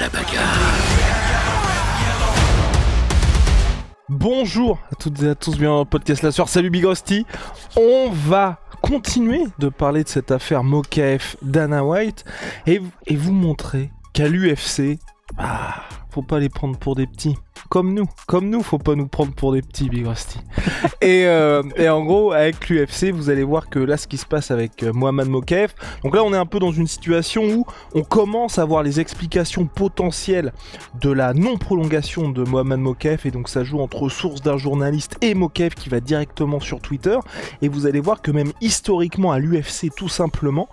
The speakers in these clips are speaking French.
la bagarre. Bonjour à toutes et à tous, bienvenue dans le podcast La Soirée. Salut Big Rusty. On va continuer de parler de cette affaire Mokaev Dana White et vous montrer qu'à l'UFC, faut pas les prendre pour des petits. Comme nous, faut pas nous prendre pour des petits, Big Rusty. et en gros, avec l'UFC, vous allez voir que là, ce qui se passe avec Mohamed Mokaev, donc là, on est un peu dans une situation où on commence à voir les explications potentielles de la non-prolongation de Mohamed Mokaev, et donc ça joue entre sources d'un journaliste et Mokaev qui va directement sur Twitter, et vous allez voir que même historiquement à l'UFC, tout simplement,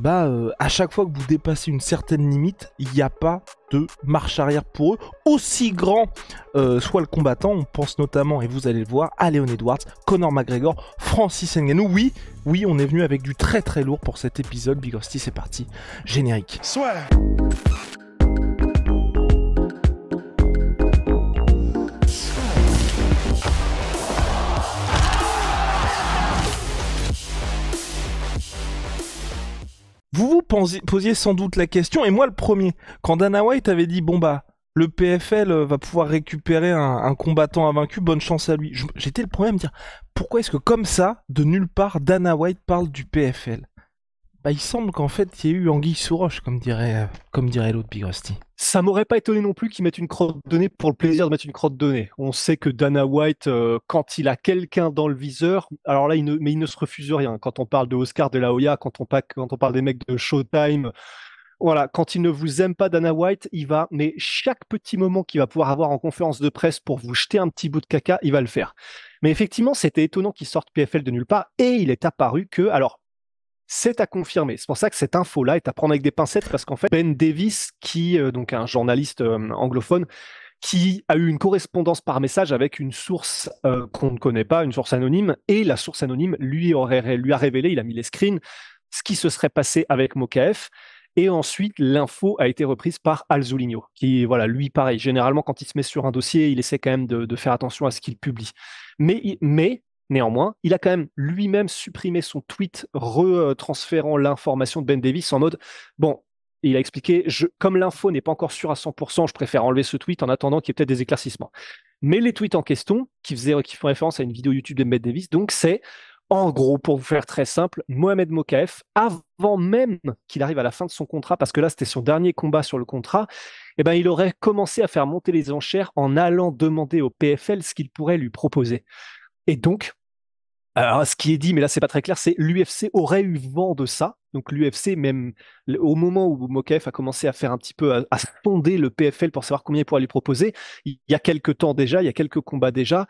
à chaque fois que vous dépassez une certaine limite, il n'y a pas de marche arrière pour eux, aussi grand soit le combattant. On pense notamment, et vous allez le voir, à Leon Edwards, Conor McGregor, Francis Ngannou. Oui, on est venu avec du très très lourd pour cet épisode. Big Rusty, c'est parti, générique. Soit. Vous posiez sans doute la question, et moi le premier, quand Dana White avait dit le PFL va pouvoir récupérer un combattant invaincu, bonne chance à lui. J'étais le premier à me dire, pourquoi est-ce que comme ça, de nulle part, Dana White parle du PFL ? Il semble qu'en fait, il y ait eu anguille sous roche, comme dirait l'autre Big Rusty. Ça m'aurait pas étonné non plus qu'ils mettent une crotte de nez pour le plaisir de mettre une crotte de nez. On sait que Dana White, quand il a quelqu'un dans le viseur, alors là, il ne se refuse rien. Quand on parle de Oscar de la Hoya, quand on parle des mecs de Showtime, voilà, quand il ne vous aime pas, Dana White, mais chaque petit moment qu'il va pouvoir avoir en conférence de presse pour vous jeter un petit bout de caca, il va le faire. Mais effectivement, c'était étonnant qu'il sorte PFL de nulle part, et il est apparu que, alors, c'est à confirmer. C'est pour ça que cette info-là est à prendre avec des pincettes, parce qu'en fait, Ben Davis, qui donc un journaliste anglophone, qui a eu une correspondance par message avec une source qu'on ne connaît pas, une source anonyme, et la source anonyme lui a révélé, il a mis les screens, ce qui se serait passé avec Mokaev. Et ensuite, l'info a été reprise par Al Zuligno, qui, voilà, lui, pareil, généralement, quand il se met sur un dossier, il essaie quand même de faire attention à ce qu'il publie. Mais néanmoins, il a quand même lui-même supprimé son tweet retransférant l'information de Ben Davis en mode il a expliqué, comme l'info n'est pas encore sûre à 100%, je préfère enlever ce tweet en attendant qu'il y ait peut-être des éclaircissements. Mais les tweets en question, qui font référence à une vidéo YouTube de Ben Davis, donc c'est, en gros, pour vous faire très simple, Mohamed Mokaev, avant même qu'il arrive à la fin de son contrat, parce que là c'était son dernier combat sur le contrat, il aurait commencé à faire monter les enchères en allant demander au PFL ce qu'il pourrait lui proposer. Et donc, alors, ce qui est dit, mais là c'est pas très clair, c'est l'UFC aurait eu vent de ça. Donc l'UFC, même au moment où Mokaev a commencé à faire un petit peu, à sonder le PFL pour savoir combien il pourrait lui proposer, il y a quelques temps déjà, il y a quelques combats déjà,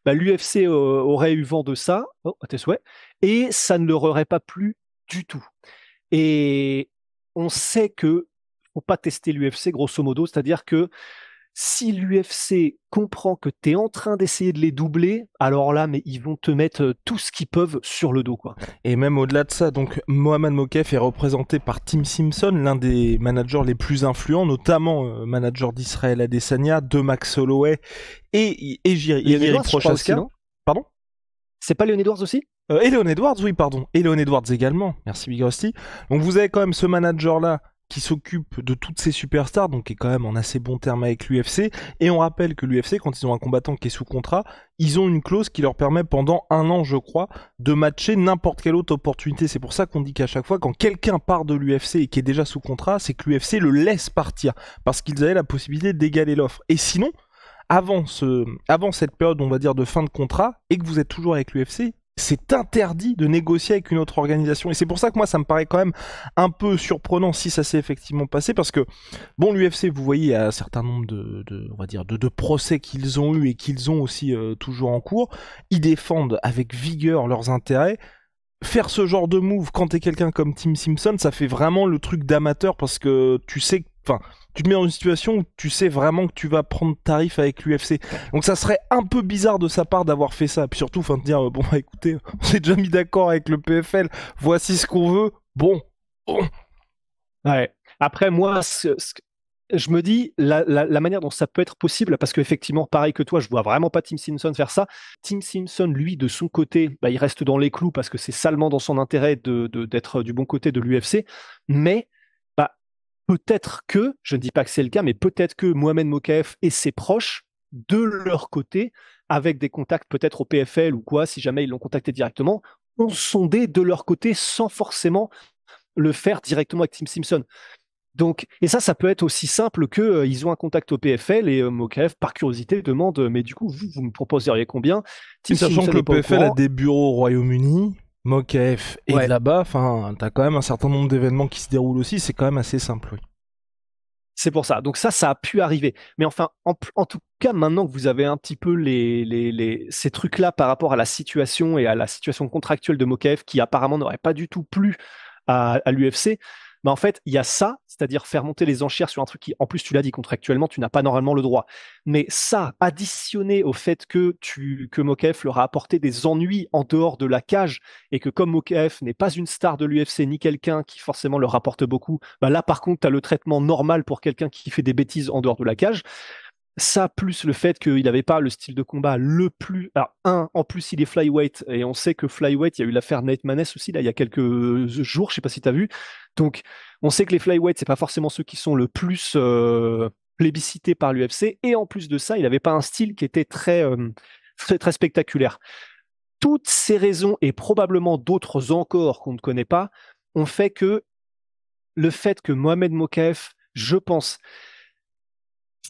l'UFC aurait eu vent de ça, à tes souhaits, et ça ne leur aurait pas plu du tout. Et on sait que faut pas tester l'UFC grosso modo, c'est-à-dire que si l'UFC comprend que tu es en train d'essayer de les doubler, alors là, mais ils vont te mettre tout ce qu'ils peuvent sur le dos, quoi. Et même au-delà de ça, donc Mohamed Mokaev est représenté par Tim Simpson, l'un des managers les plus influents, notamment manager d'Israël Adesanya, de Max Holloway et Jiri Prochaska. Pardon ? C'est pas Leon Edwards aussi ? Et Leon Edwards, oui, pardon. Et Leon Edwards également. Merci Big Rusty. Donc vous avez quand même ce manager-là qui s'occupe de toutes ces superstars, donc qui est quand même en assez bon terme avec l'UFC. Et on rappelle que l'UFC, quand ils ont un combattant qui est sous contrat, ils ont une clause qui leur permet pendant 1 an, je crois, de matcher n'importe quelle autre opportunité. C'est pour ça qu'on dit qu'à chaque fois, quand quelqu'un part de l'UFC et qui est déjà sous contrat, c'est que l'UFC le laisse partir, parce qu'ils avaient la possibilité d'égaler l'offre. Et sinon, avant cette période, on va dire, de fin de contrat, et que vous êtes toujours avec l'UFC, c'est interdit de négocier avec une autre organisation. Et c'est pour ça que moi, ça me paraît quand même un peu surprenant si ça s'est effectivement passé, parce que, l'UFC, vous voyez, il y a un certain nombre de procès qu'ils ont eu et qu'ils ont aussi toujours en cours. Ils défendent avec vigueur leurs intérêts. Faire ce genre de move quand t'es quelqu'un comme Tim Simpson, ça fait vraiment le truc d'amateur, parce que tu sais, tu te mets dans une situation où tu sais vraiment que tu vas prendre tarif avec l'UFC. Donc ça serait un peu bizarre de sa part d'avoir fait ça. Puis surtout, de dire, écoutez, on s'est déjà mis d'accord avec le PFL, voici ce qu'on veut. Bon. Ouais. Après, moi, je me dis, la manière dont ça peut être possible, parce qu'effectivement, pareil que toi, je vois vraiment pas Tim Simpson faire ça. Tim Simpson, lui, de son côté, il reste dans les clous parce que c'est salement dans son intérêt d'être du bon côté de l'UFC. Mais peut-être que, je ne dis pas que c'est le cas, mais peut-être que Mohamed Mokaev et ses proches, de leur côté, avec des contacts peut-être au PFL ou quoi, si jamais ils l'ont contacté directement, ont sondé de leur côté sans forcément le faire directement avec Tim Simpson. Donc, et ça peut être aussi simple que ils ont un contact au PFL et Mokaev, par curiosité, demande mais du coup, vous me proposeriez combien? Tim Et sachant Simpson que n'est le pas au PFL a courant. des bureaux au Royaume-Uni, Mokaef est de Ouais, là-bas, enfin, t'as quand même un certain nombre d'événements qui se déroulent aussi, c'est quand même assez simple, oui. c'est pour ça. Donc ça a pu arriver. Mais enfin, en tout cas, maintenant que vous avez un petit peu ces trucs-là par rapport à la situation et à la situation contractuelle de Mokaev, qui apparemment n'aurait pas du tout plu à l'UFC, bah en fait, il y a ça, c'est-à-dire faire monter les enchères sur un truc qui, en plus, tu l'as dit contractuellement, tu n'as pas normalement le droit. Mais ça, additionné au fait que Mokaev leur a apporté des ennuis en dehors de la cage et que comme Mokaev n'est pas une star de l'UFC ni quelqu'un qui forcément leur rapporte beaucoup, bah là, par contre, tu as le traitement normal pour quelqu'un qui fait des bêtises en dehors de la cage. Ça, plus le fait qu'il n'avait pas le style de combat le plus. Alors, en plus, il est flyweight, et on sait que flyweight, il y a eu l'affaire Nate Maness aussi, là, il y a quelques jours, je sais pas si tu as vu. Donc, on sait que les flyweights, c'est pas forcément ceux qui sont le plus plébiscités par l'UFC, et en plus de ça, il n'avait pas un style qui était très spectaculaire. Toutes ces raisons, et probablement d'autres encore qu'on ne connaît pas, ont fait que le fait que Mohamed Mokaev, je pense,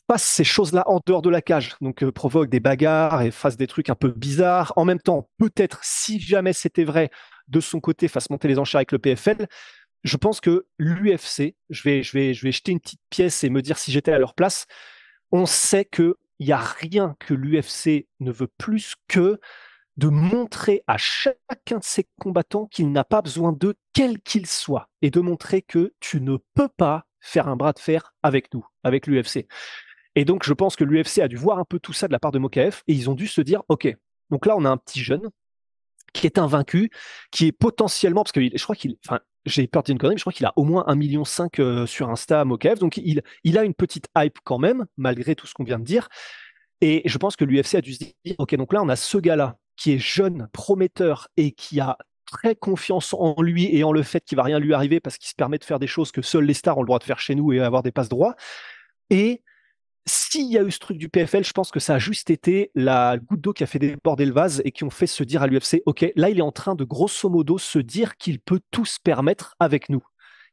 fasse ces choses-là en dehors de la cage, donc provoque des bagarres et fasse des trucs un peu bizarres. En même temps, peut-être, si jamais c'était vrai, de son côté, fasse monter les enchères avec le PFL. Je pense que l'UFC, je vais jeter une petite pièce et me dire si j'étais à leur place, on sait qu'il n'y a rien que l'UFC ne veut plus que de montrer à chacun de ses combattants qu'il n'a pas besoin d'eux, quel qu'il soit, et de montrer que tu ne peux pas faire un bras de fer avec nous, avec l'UFC. Et donc, je pense que l'UFC a dû voir un peu tout ça de la part de Mokaev et ils ont dû se dire, OK, donc là, on a un petit jeune qui est invaincu, qui est potentiellement, parce que je crois qu'il, enfin, j'ai peur de dire une connerie, mais je crois qu'il a au moins 1,5 million sur Insta, Mokaev, donc il a une petite hype quand même, malgré tout ce qu'on vient de dire. Et je pense que l'UFC a dû se dire, OK, donc là, on a ce gars-là qui est jeune, prometteur et qui a très confiance en lui et en le fait qu'il va rien lui arriver parce qu'il se permet de faire des choses que seuls les stars ont le droit de faire chez nous et avoir des passes droits. Et s'il y a eu ce truc du PFL, je pense que ça a juste été la goutte d'eau qui a fait déborder le vase et qui ont fait se dire à l'UFC, OK, là, il est en train de grosso modo se dire qu'il peut tout se permettre avec nous.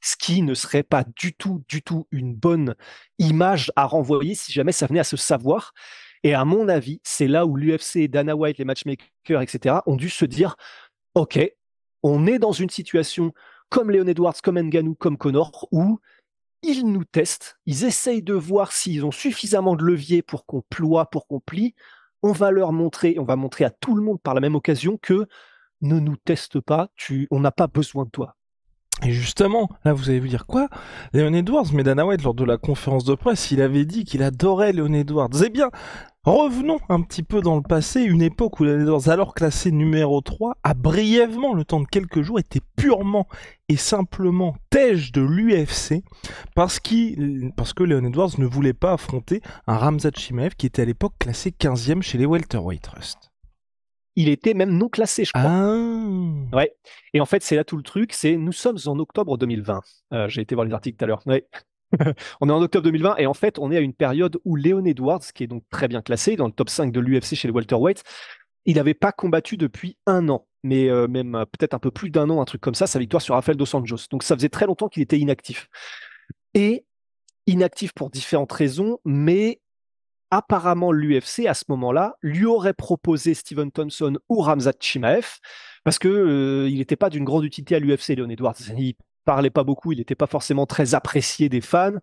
Ce qui ne serait pas du tout une bonne image à renvoyer si jamais ça venait à se savoir. Et à mon avis, c'est là où l'UFC, Dana White, les matchmakers, etc., ont dû se dire, OK, on est dans une situation comme Leon Edwards, comme Ngannou, comme Connor, où ils nous testent, ils essayent de voir s'ils ont suffisamment de levier pour qu'on ploie, pour qu'on plie. On va leur montrer, on va montrer à tout le monde par la même occasion que ne nous teste pas, on n'a pas besoin de toi. Et justement, là vous allez vous dire quoi? Leon Edwards, mais Dana White, lors de la conférence de presse, il avait dit qu'il adorait Leon Edwards. Eh bien, revenons un petit peu dans le passé, une époque où Leon Edwards, alors classé numéro 3, a brièvement, le temps de quelques jours, été purement et simplement tège de l'UFC parce que Leon Edwards ne voulait pas affronter un Khamzat Chimaev qui était à l'époque classé 15e chez les Welterweight Trust. Il était même non classé, je crois. Ah. Ouais. Et en fait, c'est là tout le truc, nous sommes en octobre 2020. J'ai été voir les articles tout à l'heure. Ouais. On est en octobre 2020 et en fait, on est à une période où Leon Edwards, qui est donc très bien classé dans le top 5 de l'UFC chez les welterweight, il n'avait pas combattu depuis un an, mais même peut-être un peu plus d'un an, un truc comme ça, sa victoire sur Rafael dos Anjos. Donc ça faisait très longtemps qu'il était inactif. Et inactif pour différentes raisons, mais apparemment l'UFC à ce moment-là lui aurait proposé Steven Thompson ou Khamzat Chimaev parce que il n'était pas d'une grande utilité à l'UFC, Leon Edwards. Il parlait pas beaucoup, il n'était pas forcément très apprécié des fans,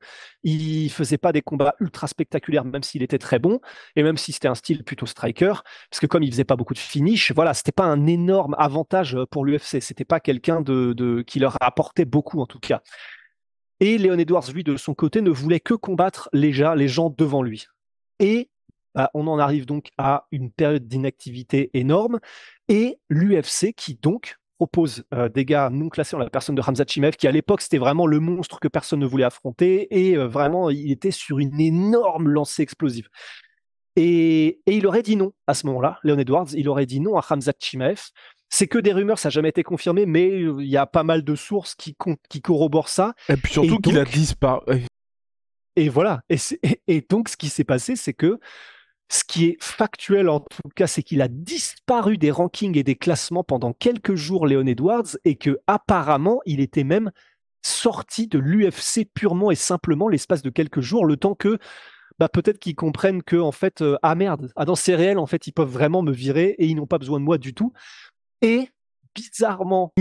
il faisait pas des combats ultra spectaculaires même s'il était très bon et même si c'était un style plutôt striker parce que comme il faisait pas beaucoup de finish, voilà, c'était pas un énorme avantage pour l'UFC, c'était pas quelqu'un qui leur apportait beaucoup en tout cas. Et Leon Edwards, lui, de son côté, ne voulait que combattre les gens devant lui. Et bah, on en arrive donc à une période d'inactivité énorme. Et l'UFC qui donc propose des gars non classés en la personne de Khamzat Chimaev, qui à l'époque c'était vraiment le monstre que personne ne voulait affronter. Et vraiment, il était sur une énorme lancée explosive. Et il aurait dit non à ce moment-là, Leon Edwards, il aurait dit non à Khamzat Chimaev, c'est que des rumeurs, ça n'a jamais été confirmé, mais il y a pas mal de sources qui corroborent ça. Et puis surtout qu'il a disparu. Et voilà. Et donc, ce qui s'est passé, c'est que ce qui est factuel en tout cas, c'est qu'il a disparu des rankings et des classements pendant quelques jours, Leon Edwards, et que apparemment, il était même sorti de l'UFC purement et simplement l'espace de quelques jours, le temps que peut-être qu'ils comprennent que en fait, ah merde, dans c'est réel, en fait, ils peuvent vraiment me virer et ils n'ont pas besoin de moi du tout. Et bizarrement,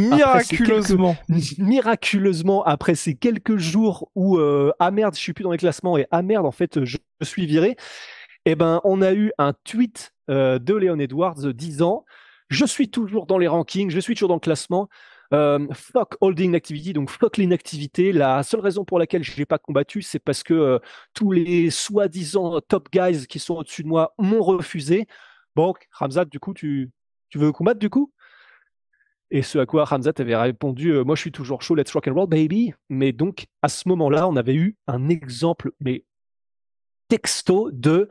miraculeusement, après ces quelques jours où ah merde, je suis plus dans les classements et ah merde, en fait, je suis viré, eh ben, on a eu un tweet de Leon Edwards disant je suis toujours dans les rankings, je suis toujours dans le classement. Fuck holding activity, donc fuck l'inactivité. La seule raison pour laquelle je n'ai pas combattu, c'est parce que tous les soi-disant top guys qui sont au-dessus de moi m'ont refusé. Bon, Khamzat, du coup, tu veux combattre du coup? Et ce à quoi Khamzat avait répondu moi je suis toujours chaud, let's rock and roll, baby. Mais donc, à ce moment-là, on avait eu un exemple, mais texto de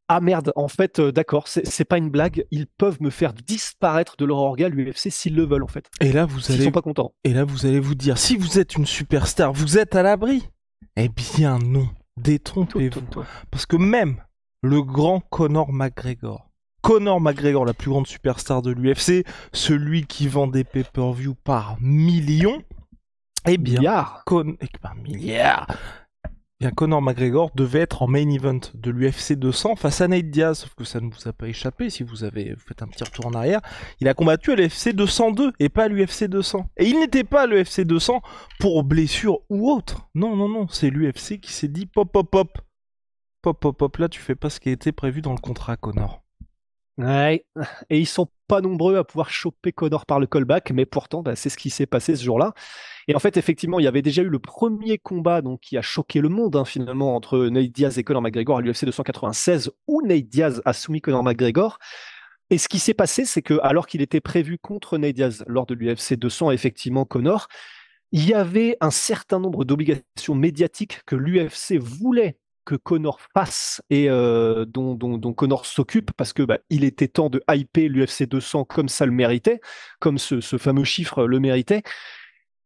ah merde, en fait, d'accord, c'est pas une blague, ils peuvent me faire disparaître de leur orga l'UFC s'ils le veulent en fait. Et là, S'ils sont pas contents. Et là, vous allez vous dire, si vous êtes une superstar, vous êtes à l'abri? Eh bien non, détrompez-vous. Parce que même le grand Conor McGregor, la plus grande superstar de l'UFC, celui qui vend des pay-per-view par millions, eh bien, par milliards. Bien, Conor McGregor devait être en main event de l'UFC 200 face à Nate Diaz, sauf que ça ne vous a pas échappé si vous faites un petit retour en arrière. Il a combattu à l'UFC 202 et pas à l'UFC 200. Et il n'était pas à l'UFC 200 pour blessure ou autre. Non, c'est l'UFC qui s'est dit pop, là tu fais pas ce qui a été prévu dans le contrat, Conor. Ouais, et ils sont pas nombreux à pouvoir choper Conor par le callback, mais pourtant, c'est ce qui s'est passé ce jour-là. Et en fait, effectivement, il y avait déjà eu le premier combat donc, qui a choqué le monde, finalement, entre Nate Diaz et Conor McGregor à l'UFC 296, où Nate Diaz a soumis Conor McGregor. Et ce qui s'est passé, c'est que alors qu'il était prévu contre Nate Diaz lors de l'UFC 200, effectivement, Conor, il y avait un certain nombre d'obligations médiatiques que l'UFC voulait que Conor fasse et dont Conor s'occupe parce que il était temps de hyper l'UFC 200 comme ça le méritait, comme ce fameux chiffre le méritait.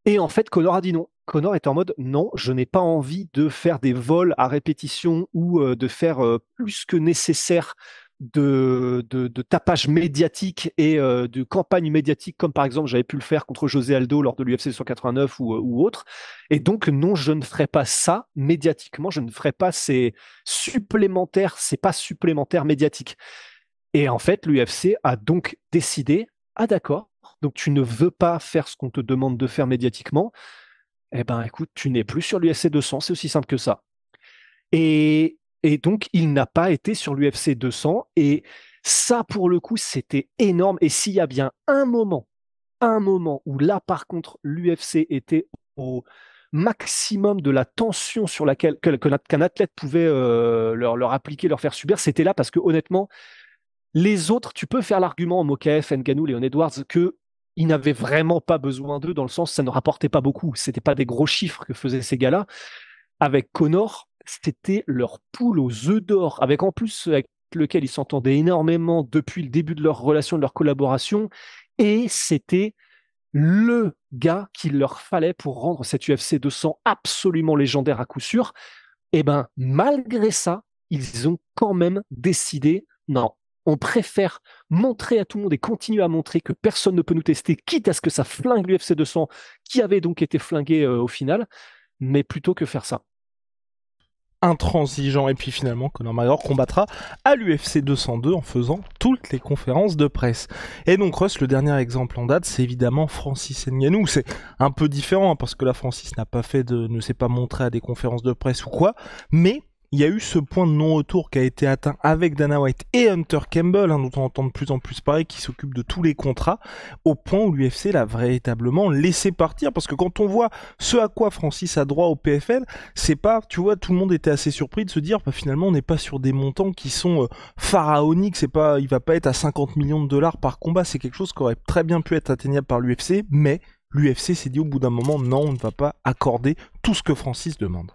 Et en fait, Conor a dit non. Conor est en mode non, je n'ai pas envie de faire des vols à répétition ou de faire plus que nécessaire de tapage médiatique et de campagne médiatique, comme par exemple j'avais pu le faire contre José Aldo lors de l'UFC 189 ou autre. Et donc, non, je ne ferai pas ça médiatiquement, je ne ferai pas ces supplémentaires, c'est pas supplémentaire médiatique. Et en fait, l'UFC a donc décidé, ah d'accord, donc tu ne veux pas faire ce qu'on te demande de faire médiatiquement, eh ben écoute, tu n'es plus sur l'UFC 200, c'est aussi simple que ça. Et donc, il n'a pas été sur l'UFC 200. Et ça, pour le coup, c'était énorme. Et s'il y a bien un moment où là, par contre, l'UFC était au maximum de la tension sur laquelle qu'un athlète pouvait leur appliquer, leur faire subir, c'était là parce que honnêtement, les autres, tu peux faire l'argument, Mokaev, Ngannou, Leon Edwards, que ils n'avaient vraiment pas besoin d'eux dans le sens ça ne rapportait pas beaucoup. C'était pas des gros chiffres que faisaient ces gars-là. Avec Conor, c'était leur poule aux œufs d'or, avec en plus avec lequel ils s'entendaient énormément depuis le début de leur relation, de leur collaboration, et c'était le gars qu'il leur fallait pour rendre cette UFC 200 absolument légendaire à coup sûr. Et ben malgré ça, ils ont quand même décidé non. On préfère montrer à tout le monde et continuer à montrer que personne ne peut nous tester, quitte à ce que ça flingue l'UFC 200, qui avait donc été flingué au final, mais plutôt que faire ça. Intransigeant, et puis finalement Conor McGregor combattra à l'UFC 202 en faisant toutes les conférences de presse. Et donc Russ, le dernier exemple en date, c'est évidemment Francis Ngannou. C'est un peu différent parce que là Francis ne s'est pas montré à des conférences de presse ou quoi, mais il y a eu ce point de non-retour qui a été atteint avec Dana White et Hunter Campbell, dont on entend de plus en plus parler, qui s'occupe de tous les contrats, au point où l'UFC l'a véritablement laissé partir. Parce que quand on voit ce à quoi Francis a droit au PFL, c'est pas, tu vois, tout le monde était assez surpris de se dire, finalement, on n'est pas sur des montants qui sont pharaoniques. Il va pas être à 50 millions de dollars par combat. C'est quelque chose qui aurait très bien pu être atteignable par l'UFC, mais l'UFC s'est dit au bout d'un moment, non, on ne va pas accorder tout ce que Francis demande.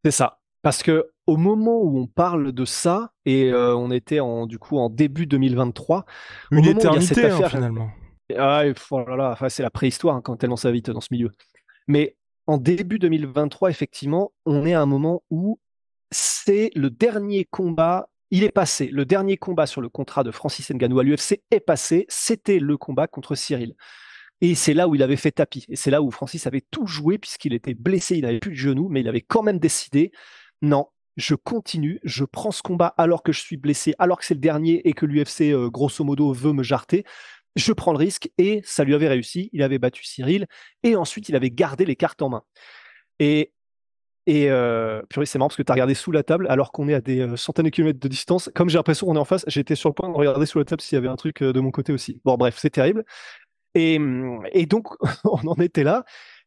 C'est ça. Parce que au moment où on parle de ça, et on était du coup en début 2023, au Une moment où il y a cette éternité, hein, affaire, finalement. oh là là, enfin, c'est la préhistoire hein, quand tellement ça va vite dans ce milieu. Mais en début 2023, effectivement, on est à un moment où c'est le dernier combat. Il est passé. Le dernier combat sur le contrat de Francis Ngannou à l'UFC est passé. C'était le combat contre Cyril. Et c'est là où il avait fait tapis. Et c'est là où Francis avait tout joué puisqu'il était blessé, il n'avait plus de genou, mais il avait quand même décidé, non, je continue, je prends ce combat alors que je suis blessé, alors que c'est le dernier et que l'UFC, grosso modo, veut me jarter. Je prends le risque et ça lui avait réussi. Il avait battu Cyril et ensuite il avait gardé les cartes en main. Et, purée, c'est marrant parce que tu as regardé sous la table alors qu'on est à des centaines de kilomètres de distance. Comme j'ai l'impression qu'on est en face, j'étais sur le point de regarder sous la table s'il y avait un truc de mon côté aussi. Bon, bref, c'est terrible. Et donc, on en était là.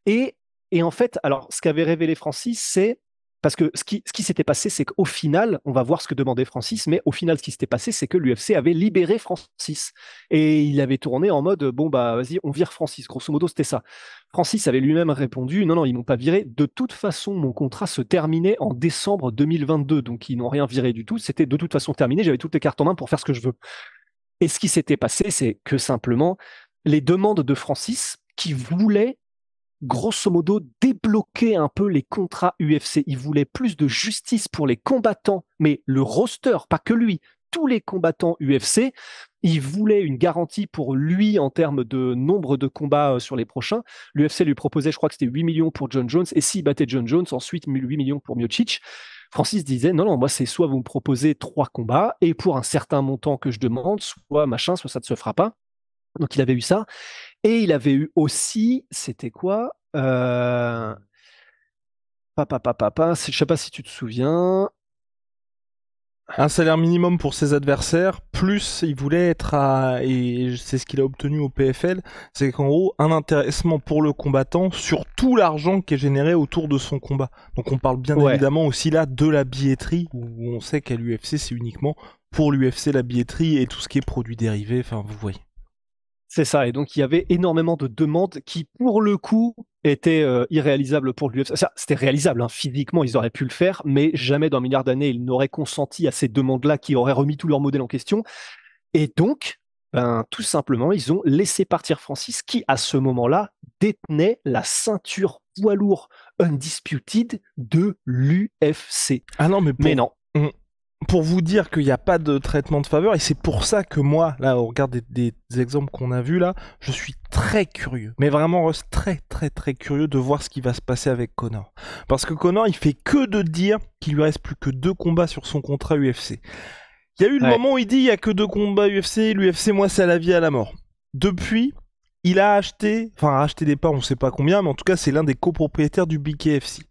Et, et en fait, alors, ce qu'avait révélé Francis, c'est. Parce que ce qui s'était passé, c'est qu'au final, on va voir ce que demandait Francis, mais au final, ce qui s'était passé, c'est que l'UFC avait libéré Francis. Et il avait tourné en mode, bon, bah, vas-y, on vire Francis. Grosso modo, c'était ça. Francis avait lui-même répondu, non, non, ils m'ont pas viré. De toute façon, mon contrat se terminait en décembre 2022. Donc, ils n'ont rien viré du tout. C'était de toute façon terminé. J'avais toutes les cartes en main pour faire ce que je veux. Et ce qui s'était passé, c'est que simplement, les demandes de Francis qui voulait grosso modo débloquer un peu les contrats UFC. Il voulait plus de justice pour les combattants, mais le roster, pas que lui, tous les combattants UFC. Il voulait une garantie pour lui en termes de nombre de combats sur les prochains. L'UFC lui proposait, je crois que c'était 8 millions pour John Jones, et s'il battait John Jones, ensuite 8 millions pour Miocic. Francis disait, non, non, moi c'est soit vous me proposez 3 combats, et pour un certain montant que je demande, soit machin, soit ça ne se fera pas. Donc il avait eu ça. Et il avait eu aussi, c'était quoi je sais pas si tu te souviens. Un salaire minimum pour ses adversaires, plus il voulait être à, et c'est ce qu'il a obtenu au PFL, c'est qu'en gros, un intéressement pour le combattant sur tout l'argent qui est généré autour de son combat. Donc on parle bien Ouais, évidemment aussi là de la billetterie, où on sait qu'à l'UFC, c'est uniquement pour l'UFC la billetterie et tout ce qui est produits dérivés, enfin vous voyez. c'est ça. Et donc il y avait énormément de demandes qui, pour le coup, étaient irréalisables pour l'UFC. C'était réalisable, hein. Physiquement, ils auraient pu le faire, mais jamais dans un milliard d'années, ils n'auraient consenti à ces demandes-là qui auraient remis tout leur modèle en question. Et donc, ben, tout simplement, ils ont laissé partir Francis, qui, à ce moment-là, détenait la ceinture poids lourd undisputed de l'UFC. Ah non, mais Mais non. pour vous dire qu'il n'y a pas de traitement de faveur, et c'est pour ça que moi, là, au regard des exemples qu'on a vus là, je suis très curieux, mais vraiment Russ, très très très curieux de voir ce qui va se passer avec Conor. Parce que Conor, il fait que de dire qu'il lui reste plus que 2 combats sur son contrat UFC. Il y a eu le Ouais. moment où il dit il y a que 2 combats UFC, l'UFC moi c'est à la vie à la mort. Depuis, il a acheté, enfin racheté des parts, on sait pas combien, mais en tout cas c'est l'un des copropriétaires du BKFC.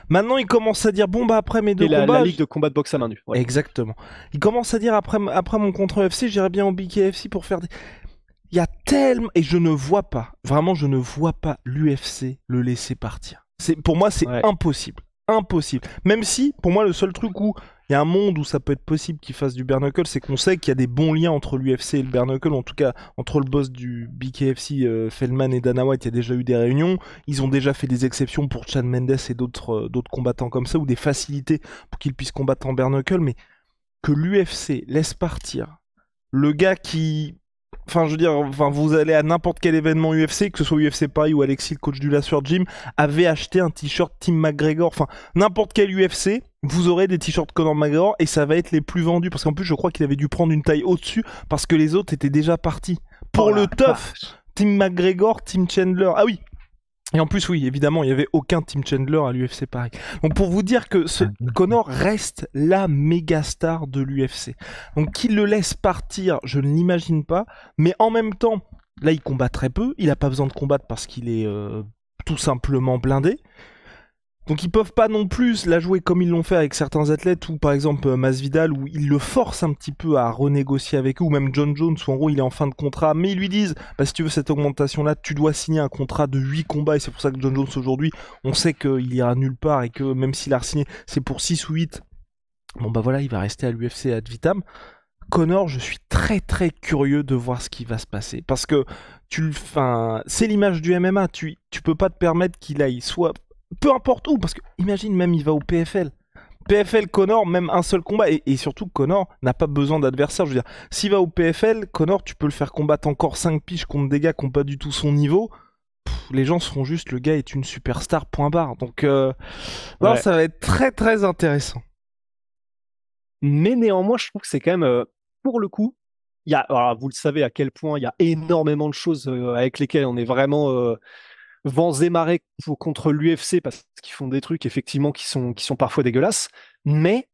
Maintenant il commence à dire bon bah après mes Et deux la combats, ligue de combat de boxe à main nue. Ouais. exactement. Il commence à dire après mon contrat UFC, j'irai bien au BKFC pour faire des. Il y a tellement. Et je ne vois pas, vraiment, je ne vois pas l'UFC le laisser partir. Pour moi, c'est Ouais. impossible. Impossible. Même si, pour moi, le seul truc où il y a un monde où ça peut être possible qu'il fasse du bare knuckle, c'est qu'on sait qu'il y a des bons liens entre l'UFC et le bare knuckle, en tout cas entre le boss du BKFC, Feldman et Dana White, il y a déjà eu des réunions. Ils ont déjà fait des exceptions pour Chad Mendes et d'autres combattants comme ça, ou des facilités pour qu'ils puissent combattre en bare knuckle, mais que l'UFC laisse partir le gars qui. Enfin, je veux dire, enfin, vous allez à n'importe quel événement UFC, que ce soit UFC Paris ou Alexis, le coach du Lassure Gym, avait acheté un t-shirt Team McGregor. Enfin, n'importe quel UFC, vous aurez des t-shirts Conor McGregor et ça va être les plus vendus. Parce qu'en plus, je crois qu'il avait dû prendre une taille au-dessus parce que les autres étaient déjà partis. Oh Pour le la tough, vache. Team McGregor, Team Chandler. Ah oui, et en plus, oui, évidemment, il n'y avait aucun Team Chandler à l'UFC Paris. Donc pour vous dire que Conor reste la méga star de l'UFC. Donc qu'il le laisse partir, je ne l'imagine pas. Mais en même temps, là, il combat très peu. Il n'a pas besoin de combattre parce qu'il est tout simplement blindé. Donc ils peuvent pas non plus la jouer comme ils l'ont fait avec certains athlètes, ou par exemple Masvidal, où ils le forcent un petit peu à renégocier avec eux, ou même John Jones, où en gros il est en fin de contrat, mais ils lui disent, bah si tu veux cette augmentation-là, tu dois signer un contrat de 8 combats, et c'est pour ça que John Jones aujourd'hui, on sait qu'il ira nulle part, et que même s'il a signé, c'est pour 6 ou 8. Bon bah voilà, il va rester à l'UFC ad vitam. Conor, je suis très très curieux de voir ce qui va se passer, parce que c'est l'image du MMA, tu peux pas te permettre qu'il aille soit peu importe où, parce que imagine même il va au PFL. PFL Connor, même un seul combat, et surtout Connor n'a pas besoin d'adversaire. Je veux dire, s'il va au PFL, Connor, tu peux le faire combattre encore 5 piges contre des gars qui n'ont pas du tout son niveau. Les gens seront juste, le gars est une superstar, point barre. Donc, alors, ça va être très très intéressant. Mais néanmoins, je trouve que c'est quand même, pour le coup, alors, vous le savez à quel point il y a énormément de choses avec lesquelles on est vraiment vents et marées contre l'UFC parce qu'ils font des trucs effectivement qui sont parfois dégueulasses. Mais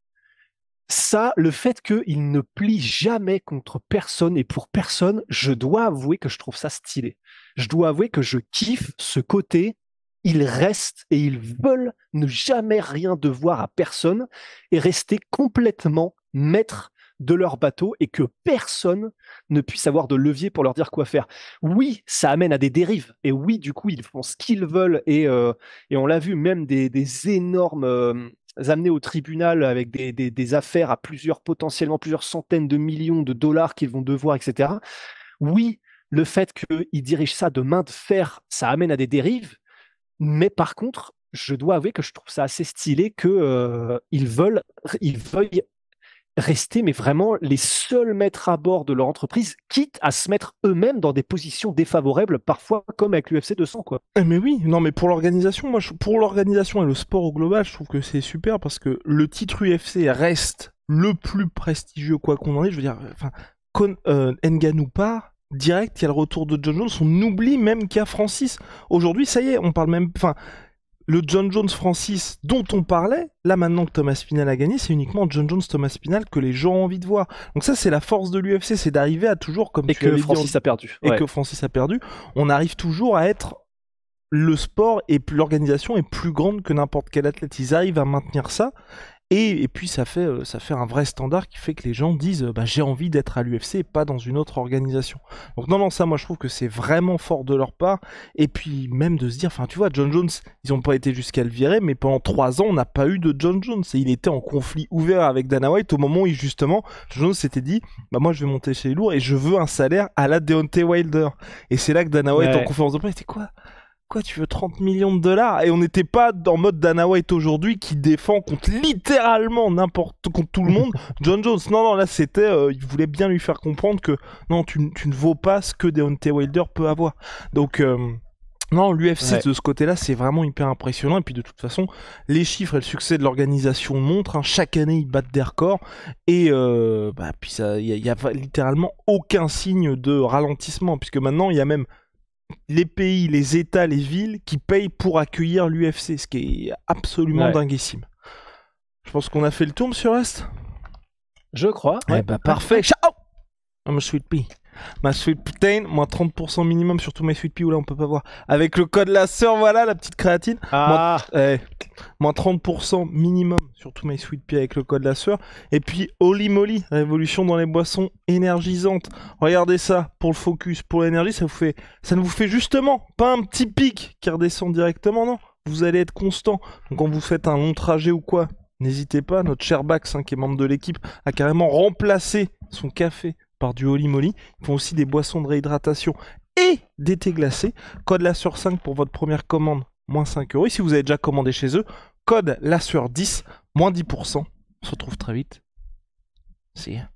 ça, le fait qu'il ne plie jamais contre personne et pour personne, je dois avouer que je trouve ça stylé. Je dois avouer que je kiffe ce côté. Ils restent et ils veulent ne jamais rien devoir à personne et rester complètement maîtres de leur bateau et que personne ne puisse avoir de levier pour leur dire quoi faire. Oui, ça amène à des dérives et oui, du coup, ils font ce qu'ils veulent et on l'a vu même des énormes amenés au tribunal avec des affaires à potentiellement plusieurs centaines de millions de dollars qu'ils vont devoir, etc. Oui, le fait qu'ils dirigent ça de main de fer, ça amène à des dérives, mais par contre, je dois avouer que je trouve ça assez stylé ils veuillent rester, mais vraiment les seuls maîtres à bord de leur entreprise, quitte à se mettre eux-mêmes dans des positions défavorables, parfois comme avec l'UFC 200, quoi. Mais oui, non, mais pour l'organisation, pour l'organisation et le sport au global, je trouve que c'est super parce que le titre UFC reste le plus prestigieux, quoi qu'on en ait. Je veux dire, enfin, Ngannou part, direct, il y a le retour de John Jones. On oublie même qu'il y a Francis. Aujourd'hui, ça y est, on parle même. Enfin, le John Jones Francis dont on parlait, là maintenant que Thomas Spinal a gagné, c'est uniquement John Jones Thomas Spinal que les gens ont envie de voir. Donc ça, c'est la force de l'UFC, c'est d'arriver à toujours, comme et tu l'avais que dit, Francis a perdu. et Ouais. que Francis a perdu, on arrive toujours à être le sport et l'organisation est plus grande que n'importe quel athlète. Ils arrivent à maintenir ça. Et puis ça fait un vrai standard qui fait que les gens disent bah, j'ai envie d'être à l'UFC et pas dans une autre organisation. Donc non, ça moi je trouve que c'est vraiment fort de leur part. Et puis même de se dire, enfin tu vois, John Jones, ils n'ont pas été jusqu'à le virer, mais pendant 3 ans on n'a pas eu de John Jones. Et il était en conflit ouvert avec Dana White au moment où justement John Jones s'était dit bah moi je vais monter chez les lourds et je veux un salaire à la Deontay Wilder. Et c'est là que Dana White en conférence de presse était quoi, tu veux 30 millions de dollars? Et on n'était pas dans mode Dana White aujourd'hui qui défend contre littéralement contre tout le monde. John Jones, non, là c'était, il voulait bien lui faire comprendre que non, tu ne vaux pas ce que Deontay Wilder peut avoir. Donc, non, l'UFC de ce côté-là, c'est vraiment hyper impressionnant. Et puis de toute façon, les chiffres et le succès de l'organisation montrent. Hein, chaque année, ils battent des records. Et puis il y a littéralement aucun signe de ralentissement, puisque maintenant, il y a même les pays, les États, les villes qui payent pour accueillir l'UFC, ce qui est absolument dinguissime. Je pense qu'on a fait le tour, monsieur Rest. Je crois. Eh bah parfait. Ciao. Ma sweet pea. Ma sweet protein, moins 30% minimum sur tous mes sweet pea, où là on peut pas voir. Avec le code la sœur, voilà la petite créatine. Moins 30% minimum sur tous mes sweet pea avec le code la sœur. Et puis Holy Moly, révolution dans les boissons énergisantes. Regardez ça, pour le focus, pour l'énergie, ça ne vous fait justement pas un petit pic qui redescend directement, non. Vous allez être constant. Donc quand vous faites un long trajet ou quoi, n'hésitez pas, notre cher Bax, qui est membre de l'équipe, a carrément remplacé son café par du Holy Moly. Ils font aussi des boissons de réhydratation et des thés glacés. Code la sur 5 pour votre première commande, moins 5 €. Et si vous avez déjà commandé chez eux, code la sur 10, moins 10%. On se retrouve très vite. See ya.